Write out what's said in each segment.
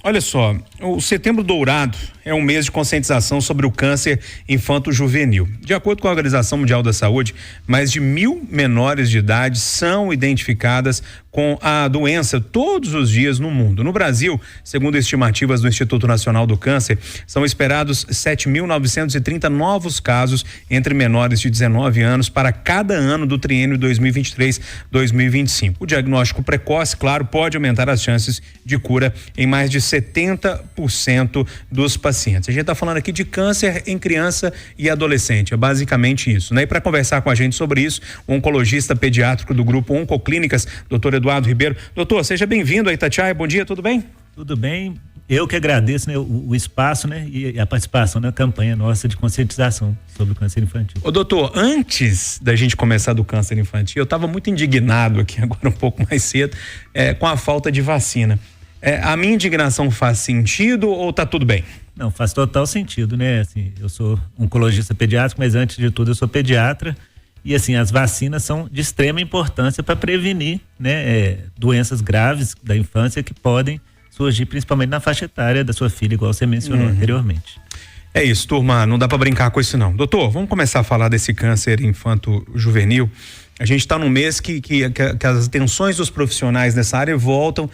Olha só, o Setembro Dourado é um mês de conscientização sobre o câncer infanto-juvenil. De acordo com a Organização Mundial da Saúde, mais de 1.000 menores de idade são identificadas com a doença todos os dias no mundo. No Brasil, segundo estimativas do Instituto Nacional do Câncer, são esperados 7.930 novos casos entre menores de 19 anos para cada ano do triênio 2023-2025. O diagnóstico precoce, claro, pode aumentar as chances de cura em mais de 70% dos pacientes. A gente está falando aqui de câncer em criança e adolescente, é basicamente isso, né? E para conversar com a gente sobre isso, o oncologista pediátrico do grupo Oncoclínicas, doutor Eduardo Ribeiro. Doutor, seja bem-vindo a Itatiaia, bom dia, tudo bem? Tudo bem, eu que agradeço, né, o espaço, né, e a participação na campanha nossa de conscientização sobre o câncer infantil. Ô doutor, antes da gente começar do câncer infantil, eu estava muito indignado aqui agora um pouco mais cedo com a falta de vacina. A minha indignação faz sentido ou tá tudo bem? Não, faz total sentido, né? Assim, eu sou oncologista pediátrico, mas antes de tudo eu sou pediatra e assim, as vacinas são de extrema importância para prevenir, né, doenças graves da infância que podem surgir principalmente na faixa etária da sua filha, igual você mencionou anteriormente. É isso, turma, não dá para brincar com isso não. Doutor, vamos começar a falar desse câncer infanto-juvenil. A gente está num mês que as atenções dos profissionais nessa área voltam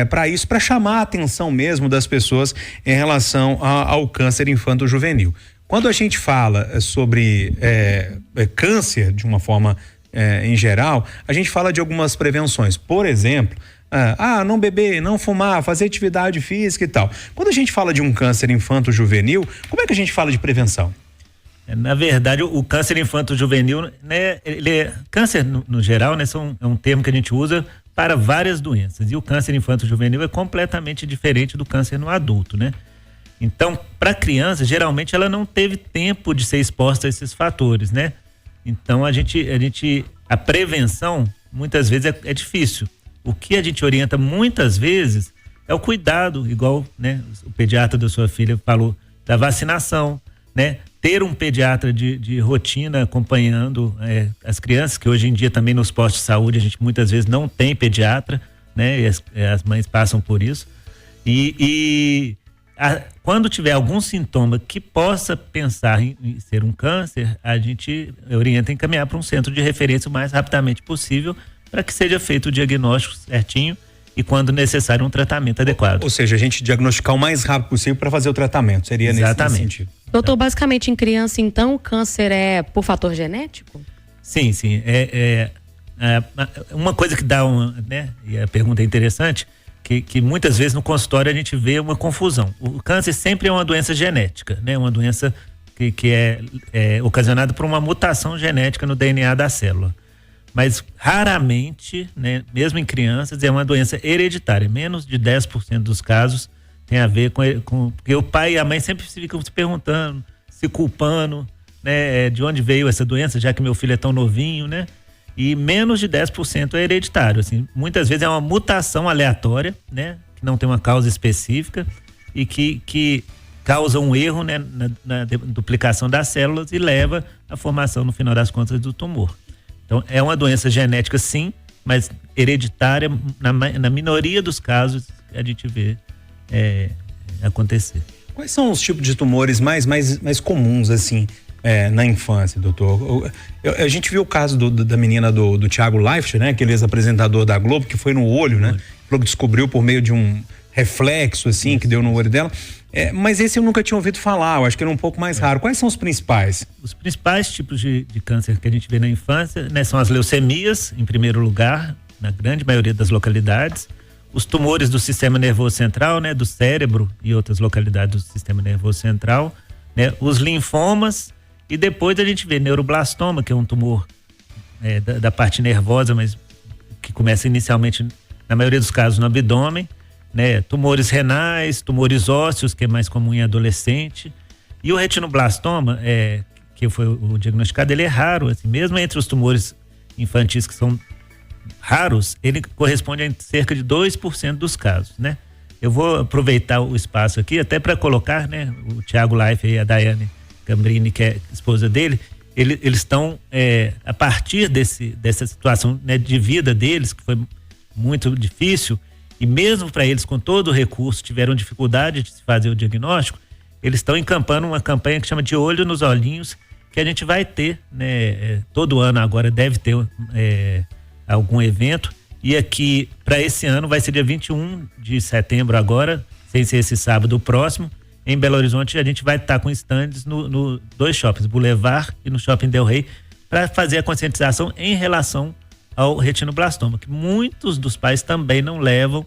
para isso, para chamar a atenção mesmo das pessoas em relação ao câncer infanto-juvenil. Quando a gente fala sobre câncer de uma forma em geral, a gente fala de algumas prevenções. Por exemplo, não beber, não fumar, fazer atividade física e tal. Quando a gente fala de um câncer infanto-juvenil, como é que a gente fala de prevenção? Na verdade, o câncer infanto-juvenil, né, câncer no geral, né, é um termo que a gente usa para várias doenças. E o câncer infanto-juvenil é completamente diferente do câncer no adulto, né? Então, para a criança, geralmente ela não teve tempo de ser exposta a esses fatores, né? Então, a prevenção, muitas vezes, é difícil. O que a gente orienta muitas vezes é o cuidado, igual, né, o pediatra da sua filha falou, da vacinação, né? Ter um pediatra de rotina acompanhando as crianças, que hoje em dia também nos postos de saúde a gente muitas vezes não tem pediatra, né? E as mães passam por isso. Quando tiver algum sintoma que possa pensar em ser um câncer, a gente orienta a encaminhar para um centro de referência o mais rapidamente possível para que seja feito o diagnóstico certinho e, quando necessário, um tratamento adequado. Ou seja, a gente diagnosticar o mais rápido possível para fazer o tratamento, seria nesse sentido. Doutor, basicamente em criança, então, o câncer é por fator genético? Sim. Uma coisa que dá né, e a pergunta é interessante, que muitas vezes no consultório a gente vê uma confusão. O câncer sempre é uma doença genética, né? Uma doença que é ocasionada por uma mutação genética no DNA da célula. Mas raramente, né, mesmo em crianças, é uma doença hereditária. Menos de 10% dos casos tem a ver com porque o pai e a mãe sempre ficam se perguntando, se culpando, né, de onde veio essa doença, já que meu filho é tão novinho, né? E menos de 10% é hereditário, assim. Muitas vezes é uma mutação aleatória, né, que não tem uma causa específica e que causa um erro, né, na duplicação das células e leva à formação, no final das contas, do tumor. Então, é uma doença genética, sim, mas hereditária, na minoria dos casos, a gente vê acontecer. Quais são os tipos de tumores mais comuns, assim, na infância, doutor? A gente viu o caso da menina do Thiago Leifert, né? Aquele ex-apresentador da Globo, que foi no olho, né? Falou que descobriu por meio de um reflexo, assim, que deu no olho dela. Mas esse eu nunca tinha ouvido falar, eu acho que era um pouco mais raro. Quais são os principais? Os principais tipos de câncer que a gente vê na infância, né, são as leucemias, em primeiro lugar, na grande maioria das localidades. Os tumores do sistema nervoso central, né, do cérebro e outras localidades do sistema nervoso central, né, os linfomas, e depois a gente vê neuroblastoma, que é um tumor da parte nervosa, mas que começa inicialmente, na maioria dos casos, no abdômen, né, tumores renais, tumores ósseos, que é mais comum em adolescente, e o retinoblastoma, que foi o diagnosticado, ele é raro, assim, mesmo entre os tumores infantis que são raros, ele corresponde a cerca de 2% dos casos, né? Eu vou aproveitar o espaço aqui até para colocar, né, o Thiago Leifert e a Daiane Gambrini, que é esposa dele, eles estão, a partir dessa situação, né, de vida deles, que foi muito difícil, E mesmo para eles, com todo o recurso, tiveram dificuldade de se fazer o diagnóstico, eles estão encampando uma campanha que chama de Olho nos Olhinhos, que a gente vai ter, né? Todo ano agora deve ter algum evento. E aqui, para esse ano, vai ser dia 21 de setembro agora, sem ser esse sábado próximo. Em Belo Horizonte, a gente vai estar com estandes no dois shoppings, Boulevard e no Shopping Del Rey, para fazer a conscientização em relação ao retinoblastoma, que muitos dos pais também não levam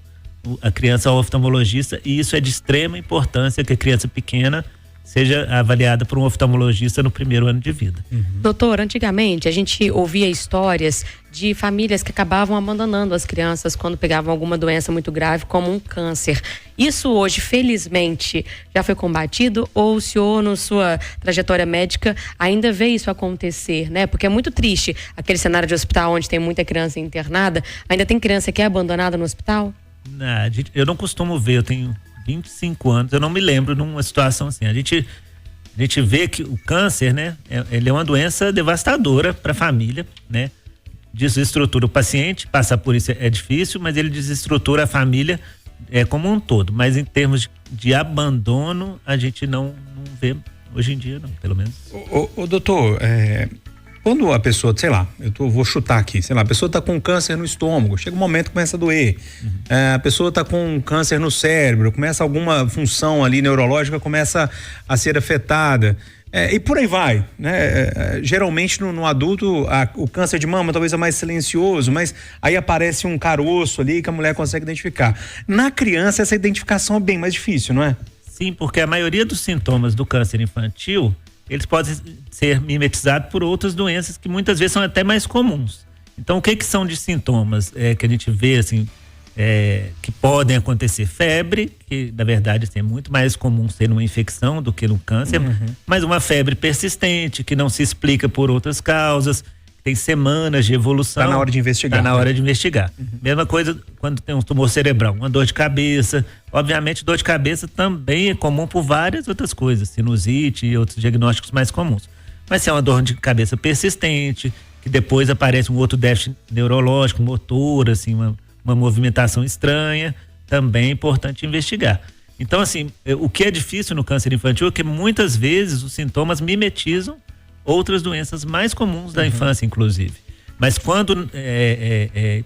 a criança ao oftalmologista, e isso é de extrema importância, que a criança pequena seja avaliada por um oftalmologista no primeiro ano de vida. Doutor, antigamente a gente ouvia histórias de famílias que acabavam abandonando as crianças quando pegavam alguma doença muito grave, como um câncer. Isso hoje, felizmente, já foi combatido, ou o senhor, na sua trajetória médica, ainda vê isso acontecer, né? Porque é muito triste aquele cenário de hospital onde tem muita criança internada. Ainda tem criança que é abandonada no hospital? Eu não costumo ver, eu tenho 25 anos, eu não me lembro numa situação assim. A gente vê que o câncer, né, ele é uma doença devastadora para a família, né? Desestrutura o paciente, passar por isso é difícil, mas ele desestrutura a família como um todo. Mas em termos de abandono, a gente não vê hoje em dia, não, pelo menos. Doutor, quando a pessoa, sei lá, vou chutar aqui, sei lá, a pessoa tá com câncer no estômago, chega um momento que começa a doer, a pessoa tá com câncer no cérebro, começa alguma função ali neurológica, começa a ser afetada, e por aí vai, né? Geralmente no adulto, o câncer de mama talvez é mais silencioso, mas aí aparece um caroço ali que a mulher consegue identificar. Na criança, essa identificação é bem mais difícil, não é? Sim, porque a maioria dos sintomas do câncer infantil, eles podem ser mimetizados por outras doenças que muitas vezes são até mais comuns. Então, o que são de sintomas que a gente vê, assim, que podem acontecer? Febre, que na verdade assim, é muito mais comum ser uma infecção do que no câncer, mas uma febre persistente, que não se explica por outras causas, tem semanas de evolução. Está na hora de investigar. Está na hora de investigar. Mesma coisa quando tem um tumor cerebral, uma dor de cabeça. Obviamente, dor de cabeça também é comum por várias outras coisas, sinusite e outros diagnósticos mais comuns. Mas se é uma dor de cabeça persistente, que depois aparece um outro déficit neurológico, motor, assim, uma movimentação estranha, também é importante investigar. Então, assim, o que é difícil no câncer infantil é que muitas vezes os sintomas mimetizam outras doenças mais comuns da infância, inclusive. Mas quando,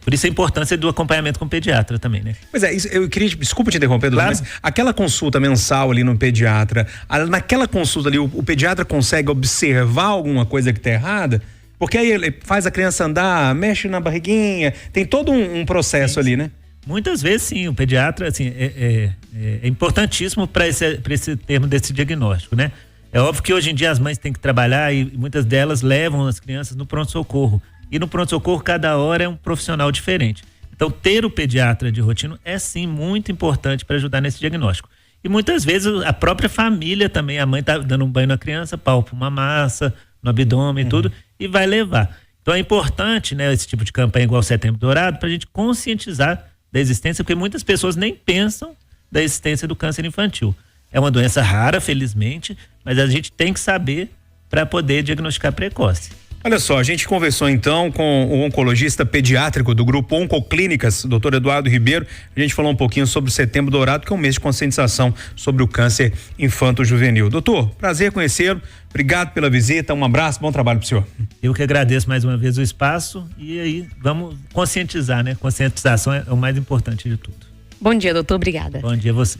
por isso a importância do acompanhamento com o pediatra também, né? Pois é, eu queria, desculpa te interromper, doutor, claro. Mas aquela consulta mensal ali no pediatra, naquela consulta ali, o pediatra consegue observar alguma coisa que tá errada? Porque aí ele faz a criança andar, mexe na barriguinha, tem todo um processo ali, né? Muitas vezes sim, o pediatra, assim, é importantíssimo para esse termo desse diagnóstico, né? É óbvio que hoje em dia as mães têm que trabalhar e muitas delas levam as crianças no pronto-socorro. E no pronto-socorro, cada hora é um profissional diferente. Então, ter o pediatra de rotina é sim muito importante para ajudar nesse diagnóstico. E muitas vezes a própria família também, a mãe tá dando um banho na criança, palpa uma massa no abdômen e tudo, e vai levar. Então é importante, né, esse tipo de campanha igual Setembro Dourado, para a gente conscientizar da existência, porque muitas pessoas nem pensam da existência do câncer infantil. É uma doença rara, felizmente, mas a gente tem que saber para poder diagnosticar precoce. Olha só, a gente conversou então com o oncologista pediátrico do grupo Oncoclínicas, Dr. Eduardo Ribeiro. A gente falou um pouquinho sobre o Setembro Dourado, que é um mês de conscientização sobre o câncer infanto-juvenil. Doutor, prazer conhecê-lo. Obrigado pela visita, um abraço, bom trabalho pro senhor. Eu que agradeço mais uma vez o espaço e aí vamos conscientizar, né? Conscientização é o mais importante de tudo. Bom dia, doutor, obrigada. Bom dia a você.